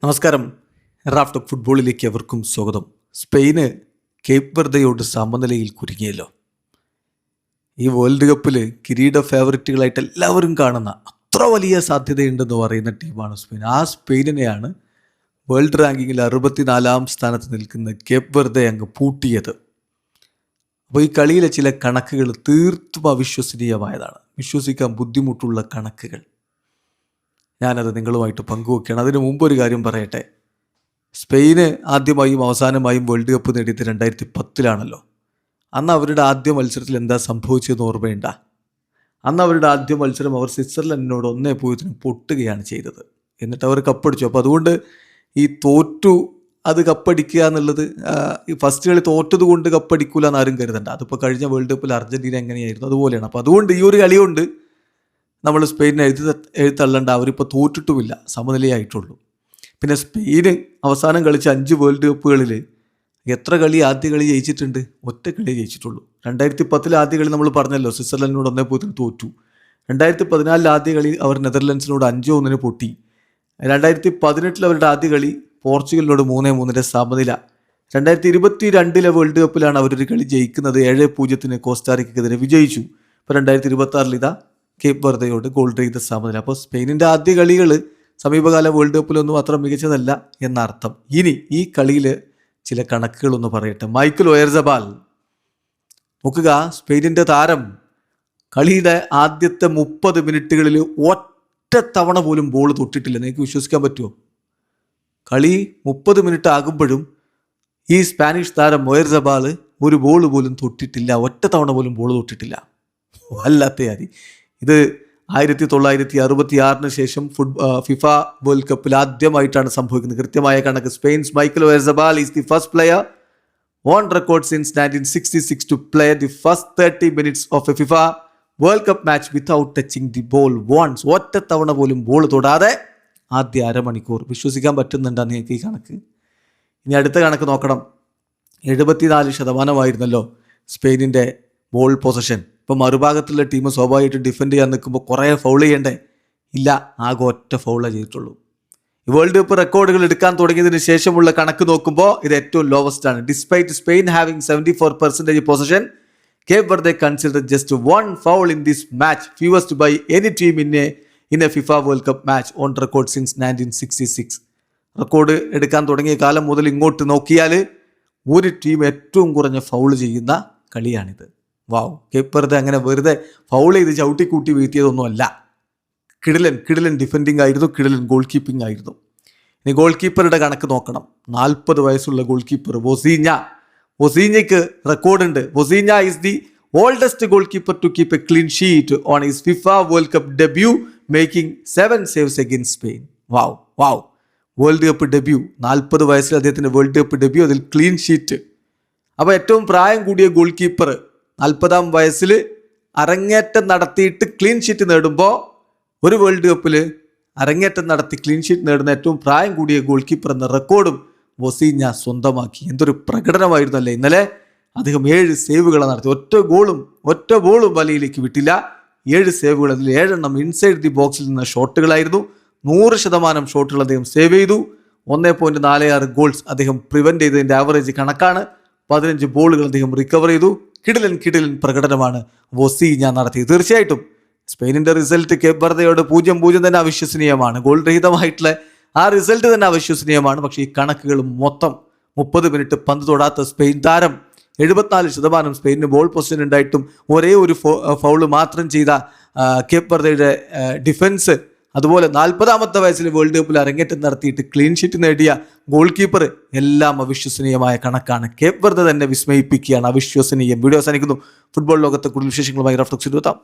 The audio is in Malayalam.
നമസ്കാരം. റാഫ് ടോക്ക് ഫുട്ബോളിലേക്ക് അവർക്കും സ്വാഗതം. സ്പെയിന് കേപ്പ് വെർദയോട് സമനിലയിൽ കുരുങ്ങിയല്ലോ. ഈ വേൾഡ് കപ്പിൽ കിരീട ഫേവറിറ്റുകളായിട്ട് എല്ലാവരും കാണുന്ന അത്ര വലിയ സാധ്യതയുണ്ടെന്ന് പറയുന്ന ടീമാണ് സ്പെയിൻ. ആ സ്പെയിനിനെയാണ് വേൾഡ് റാങ്കിങ്ങിൽ 64-ാം സ്ഥാനത്ത് നിൽക്കുന്ന കേപ്പ് വെർദെ അങ്ങ് പൂട്ടിയത്. അപ്പോൾ ഈ കളിയിലെ ചില കണക്കുകൾ തീർത്തും അവിശ്വസനീയമായതാണ്. വിശ്വസിക്കാൻ ബുദ്ധിമുട്ടുള്ള കണക്കുകൾ. ഞാനത് നിങ്ങളുമായിട്ട് പങ്കുവെക്കുകയാണ്. അതിനു മുമ്പ് ഒരു കാര്യം പറയട്ടെ. സ്പെയിന് ആദ്യമായും അവസാനമായും വേൾഡ് കപ്പ് നേടിയത് 2010-ലാണല്ലോ. അന്ന് അവരുടെ ആദ്യ മത്സരത്തിൽ എന്താ സംഭവിച്ചതെന്ന് ഓർമ്മയുണ്ട? അന്ന് അവരുടെ ആദ്യ മത്സരം അവർ സ്വിറ്റ്സർലൻഡിനോട് 1-0 പൊട്ടുകയാണ് ചെയ്തത്. എന്നിട്ട് അവർ കപ്പടിച്ചു. അപ്പോൾ അതുകൊണ്ട് ഈ തോറ്റു അത് കപ്പടിക്കുക എന്നുള്ളത് ഫസ്റ്റ് കളി തോറ്റത് കൊണ്ട് കപ്പടിക്കൂല എന്നാരും കരുതണ്ട. അതിപ്പോൾ കഴിഞ്ഞ വേൾഡ് കപ്പിൽ അർജൻറ്റീന എങ്ങനെയായിരുന്നു അതുപോലെയാണ്. അപ്പോൾ അതുകൊണ്ട് ഈ ഒരു കളി കൊണ്ട് നമ്മൾ സ്പെയിനെ എഴുത്തള്ളണ്ട. അവരിപ്പോൾ തോറ്റിട്ടുമില്ല, സമനിലയായിട്ടുള്ളൂ. പിന്നെ സ്പെയിന് അവസാനം കളിച്ച 5 വേൾഡ് കപ്പുകളിൽ എത്ര കളി ആദ്യ കളി ജയിച്ചിട്ടുണ്ട്? ഒറ്റ കളി ജയിച്ചിട്ടുള്ളൂ. 2010 ആദ്യ കളി നമ്മൾ പറഞ്ഞല്ലോ, സ്വിറ്റ്സർലൻഡിനോട് 1-0 തോറ്റു. 2014 ആദ്യ കളി അവർ നെതർലൻഡ്സിനോട് 5-1 പൊട്ടി. 2018 അവരുടെ ആദ്യ കളി പോർച്ചുഗലിനോട് 3-3 സമനില. 2022 വേൾഡ് കപ്പിലാണ് അവരൊരു കളി ജയിക്കുന്നത്. 7-0 കോസ്റ്റാറിക്കെതിരെ വിജയിച്ചു. ഇപ്പോൾ 2026 ഇതാ കേപ്പ് വെർദയോട് ഗോൾ രഹിത സമനില. അപ്പോൾ സ്പെയിനിൻ്റെ ആദ്യ കളികൾ സമീപകാല വേൾഡ് കപ്പിലൊന്നും അത്ര മികച്ചതല്ല എന്നർത്ഥം. ഇനി ഈ കളിയിൽ ചില കണക്കുകളൊന്ന് പറയട്ടെ. മൈക്കൽ ഒയർസബാൽ നോക്കുക, സ്പെയിനിൻ്റെ താരം കളിയുടെ ആദ്യത്തെ 30 മിനിറ്റുകളിൽ ഒറ്റ തവണ പോലും ബോൾ തൊട്ടിട്ടില്ല. നിങ്ങൾക്ക് വിശ്വസിക്കാൻ പറ്റുമോ? കളി 30 മിനിറ്റ് ആകുമ്പോഴും ഈ സ്പാനിഷ് താരം ഒയർസബാൽ ഒരു ബോൾ പോലും തൊട്ടിട്ടില്ല. ഒറ്റ തവണ പോലും ബോൾ തൊട്ടിട്ടില്ല. വല്ലാത്ത അതി. ഇത് 1966 ശേഷം ഫിഫ വേൾഡ് കപ്പിൽ ആദ്യമായിട്ടാണ് സംഭവിക്കുന്നത്. കൃത്യമായ കണക്ക്. Spain's Mikel Oyarzabal is the first player on record since 1966 to play the first 30 minutes of a FIFA World Cup match without touching the ball once. ഒറ്റ തവണ പോലും ബോൾ തൊടാതെ ആദ്യ അരമണിക്കൂർ. വിശ്വസിക്കാൻ പറ്റുന്നുണ്ടോ നിങ്ങൾക്ക് ഈ കണക്ക്? ഇനി അടുത്ത കണക്ക് നോക്കണം. 74% സ്പെയിനിൻ്റെ ബോൾ പൊസഷൻ. ഇപ്പോൾ മറുഭാഗത്തുള്ള ടീം സ്വാഭാവികമായിട്ട് ഡിഫെൻഡ് ചെയ്യാൻ നിൽക്കുമ്പോൾ കുറേ ഫൗൾ ചെയ്യണ്ടേ? ഇല്ല, ആകെ ഒറ്റ ഫൗളേ ചെയ്തിട്ടുള്ളൂ. ഈ വേൾഡ് കപ്പ് റെക്കോർഡുകൾ എടുക്കാൻ തുടങ്ങിയതിന് ശേഷമുള്ള കണക്ക് നോക്കുമ്പോൾ ഇത് ഏറ്റവും ലോവസ്റ്റ് ആണ്. Despite Spain having 74% possession, Cape Verde consider just 1 foul in this match, fewest by any team in a FIFA World Cup match on record since 1966. Record എടുക്കാൻ തുടങ്ങിയ കാലം മുതൽ ഇങ്ങോട്ട് നോക്കിയാൽ ഒരു ടീം ഏറ്റവും കുറഞ്ഞ ഫൗൾ ചെയ്യുന്ന കളിയാണിത്. വാവ്. കേപ്പ് വെർദെ അങ്ങനെ വെറുതെ ഫൗൾ ചെയ്ത് ചവിട്ടിക്കൂട്ടി വീഴ്ത്തിയതൊന്നുമല്ല. കിടിലൻ ഡിഫെൻഡിങ് ആയിരുന്നു, കിടിലൻ ഗോൾ കീപ്പിംഗ് ആയിരുന്നു. ഇനി ഗോൾ കീപ്പറുടെ കണക്ക് നോക്കണം. 40 വയസ്സുള്ള ഗോൾ കീപ്പർ വൊസീഞ്ഞയ്ക്ക് റെക്കോർഡുണ്ട്. Vozinha is the oldest goalkeeper to keep a clean sheet on his FIFA World Cup debut, making 7 saves against Spain. Wow. World Cup debut, 40 വയസ്സിൽ അദ്ദേഹത്തിൻ്റെ വേൾഡ് കപ്പ് ഡെബ്യൂ, അതിൽ ക്ലീൻ ഷീറ്റ്. അപ്പോൾ ഏറ്റവും പ്രായം കൂടിയ ഗോൾ കീപ്പർ 40-ാം വയസ്സിൽ അരങ്ങേറ്റം നടത്തിയിട്ട് ക്ലീൻ ഷീറ്റ് നേടുമ്പോൾ, ഒരു വേൾഡ് കപ്പിൽ അരങ്ങേറ്റം നടത്തി ക്ലീൻ ഷീറ്റ് നേടുന്ന ഏറ്റവും പ്രായം കൂടിയ ഗോൾ കീപ്പർ എന്ന റെക്കോർഡും വൊസീഞ്ഞ സ്വന്തമാക്കി. എന്തൊരു പ്രകടനമായിരുന്നല്ലേ ഇന്നലെ. അദ്ദേഹം 7 സേവുകൾ നടത്തി. ഒറ്റ ബോളും വലയിലേക്ക് വിട്ടില്ല. 7 സേവുകൾ, അതിൽ 7 എണ്ണം ഇൻസൈഡ് ദി ബോക്സിൽ നിന്ന് ഷോട്ടുകളായിരുന്നു. 100% ഷോട്ടുകൾ അദ്ദേഹം സേവ് ചെയ്തു. 1.46 ഗോൾസ് അദ്ദേഹം പ്രിവെൻറ്റ് ചെയ്തതിൻ്റെ ആവറേജ് കണക്കാണ്. 15 ബോളുകൾ അദ്ദേഹം റിക്കവർ ചെയ്തു. കിടിലൻ പ്രകടനമാണ് വൊസീഞ്ഞ നടത്തിയത്. തീർച്ചയായിട്ടും സ്പെയിനിൻ്റെ റിസൾട്ട് കേപ്പ് വെർദയോട് 0-0 തന്നെ അവിശ്വസനീയമാണ്. ഗോൾ രഹിതമായിട്ടുള്ള ആ റിസൾട്ട് തന്നെ അവിശ്വസനീയമാണ്. പക്ഷേ ഈ കണക്കുകൾ മൊത്തം 30 മിനിറ്റ് പന്ത് തൊടാത്ത സ്പെയിൻ താരം, 74% സ്പെയിനിന് ബോൾ പൊസിഷൻ ഉണ്ടായിട്ടും ഒരേ ഒരു ഫൗള് മാത്രം ചെയ്ത കേപ്പ് വെർദയുടെ ഡിഫൻസ്, അതുപോലെ 40-ാമത്തെ വയസ്സിൽ വേൾഡ് കപ്പിൽ അരങ്ങേറ്റം നടത്തിയിട്ട് ക്ലീൻ ഷീറ്റ് നേടിയ ഗോൾ കീപ്പർ, എല്ലാം അവിശ്വസനീയമായ കണക്കാണ്. കേപ്പ് വെർദെ തന്നെ വിസ്മയിപ്പിക്കുകയാണ്. അവിശ്വസനീയം. വീഡിയോ അവസാനിക്കുന്നു. ഫുട്ബോൾ ലോകത്തെ കൂടുതൽ വിശേഷങ്ങളുമായി റാഫ് ടോക്സിൽ എത്താം.